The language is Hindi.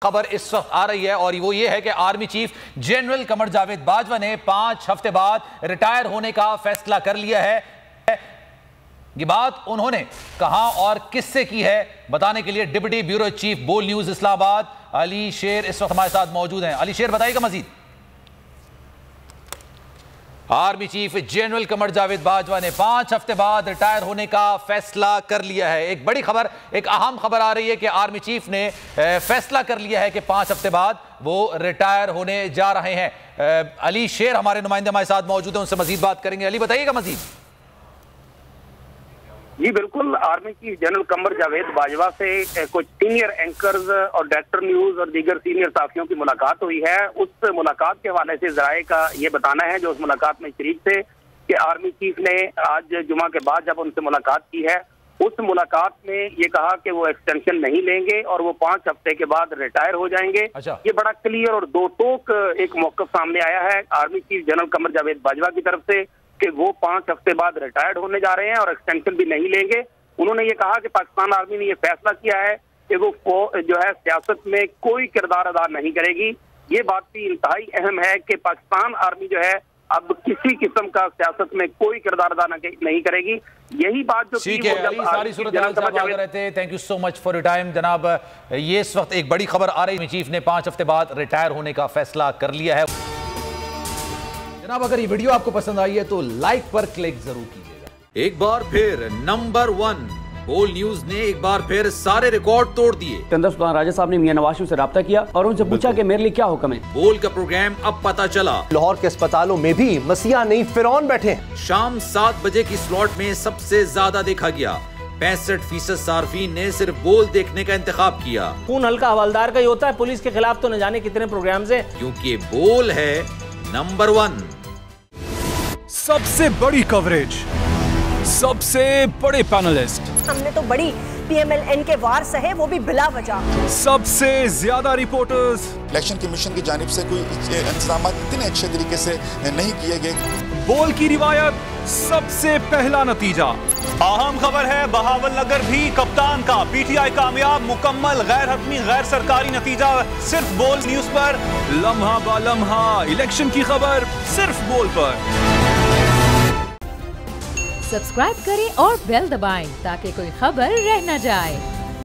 खबर इस वक्त आ रही है और वो ये है कि army chief general Qamar Javed Bajwa ने 5 हफ्ते बाद रिटायर होने का फैसला कर लिया है। ये बात उन्होंने कहां और किससे की है बताने के लिए डिप्टी ब्यूरो चीफ बोल न्यूज इस्लामाबाद अली शेर इस वक्त हमारे साथ मौजूद हैं। अली शेर बताइएगा मजीद। Army chief general Qamar Javed Bajwa ने 5 हफ्ते बाद रिटायर होने का फैसला कर लिया है। एक बड़ी खबर, एक अहम खबर आ रही है कि आर्मी चीफ ने फैसला कर लिया है कि 5 हफ्ते बाद वो रिटायर होने जा रहे हैं। अली शेर हमारे नुमाइंदे हमारे साथ मौजूद हैं, उनसे मजीद बात करेंगे। अली बताइएगा मजीद। जी बिल्कुल, army chief general Qamar Javed Bajwa से कुछ सीनियर एंकर्स और डायरेक्टर न्यूज और दीगर सीनियर साथियों की मुलाकात हुई है। उस मुलाकात के हवाले से जराए का ये बताना है जो उस मुलाकात में शरीक थे कि आर्मी चीफ ने आज जुमा के बाद जब उनसे मुलाकात की है, उस मुलाकात में ये कहा कि वो एक्सटेंशन नहीं लेंगे और वो 5 हफ्ते के बाद रिटायर हो जाएंगे। ये बड़ा क्लियर और दो टोक एक मौक़िफ़ सामने आया है army chief general Qamar Javed Bajwa की तरफ से कि वो 5 हफ्ते बाद रिटायर्ड होने जा रहे हैं और एक्सटेंशन भी नहीं लेंगे। उन्होंने ये कहा कि पाकिस्तान आर्मी ने ये फैसला किया है कि वो जो है सियासत में कोई किरदार अदा नहीं करेगी। ये बात भी इंतहाई अहम है कि पाकिस्तान आर्मी जो है अब किसी किस्म का सियासत में कोई किरदार अदा नहीं करेगी। यही बात जो ठीक है अली, सारी सूरत थे। Thank you so much for your time जनाब। ये इस वक्त एक बड़ी खबर आ रही है, चीफ ने 5 हफ्ते बाद रिटायर होने का फैसला कर लिया है। जनाब अगर ये वीडियो आपको पसंद आई है तो लाइक पर क्लिक जरूर कीजिएगा। एक बार फिर नंबर 1 बोल न्यूज ने एक बार फिर सारे रिकॉर्ड तोड़ दिए। सिकंदर सुल्तान राजा साहब ने मियां नवाज शरीफ से राब्ता किया और उनसे पूछा कि मेरे लिए क्या हुक्म है। बोल का प्रोग्राम अब पता चला। लाहौर के अस्पतालों में भी मसीहा नहीं फिरौन बैठे हैं। शाम 7 बजे की स्लॉट में सबसे ज्यादा देखा गया। 65% सार्फिन ने सिर्फ बोल देखने का इंतखाब किया। खून हल्का हवलदार का ही होता है, पुलिस के खिलाफ तो न जाने कितने प्रोग्राम है, क्योंकि बोल है नंबर 1। सबसे बड़ी कवरेज, सबसे बड़े पैनलिस्ट, हमने तो बड़ी PMLN के वार सहे, वो भी बिला वजह। सबसे ज्यादा रिपोर्टर्स। इलेक्शन कमीशन की जानिब से कोई इंतजाम इतने अच्छे तरीके से नहीं किए गए। बोल की रिवायत, सबसे पहला नतीजा। अहम खबर है बहावल नगर भी कप्तान का PTI कामयाब, मुकम्मल गैर हतमी गैर सरकारी नतीजा सिर्फ बोल न्यूज पर। लम्हा बा लम्हा इलेक्शन की खबर सिर्फ बोल पर। सब्सक्राइब करें और बेल दबाएं ताकि कोई खबर रह न जाए।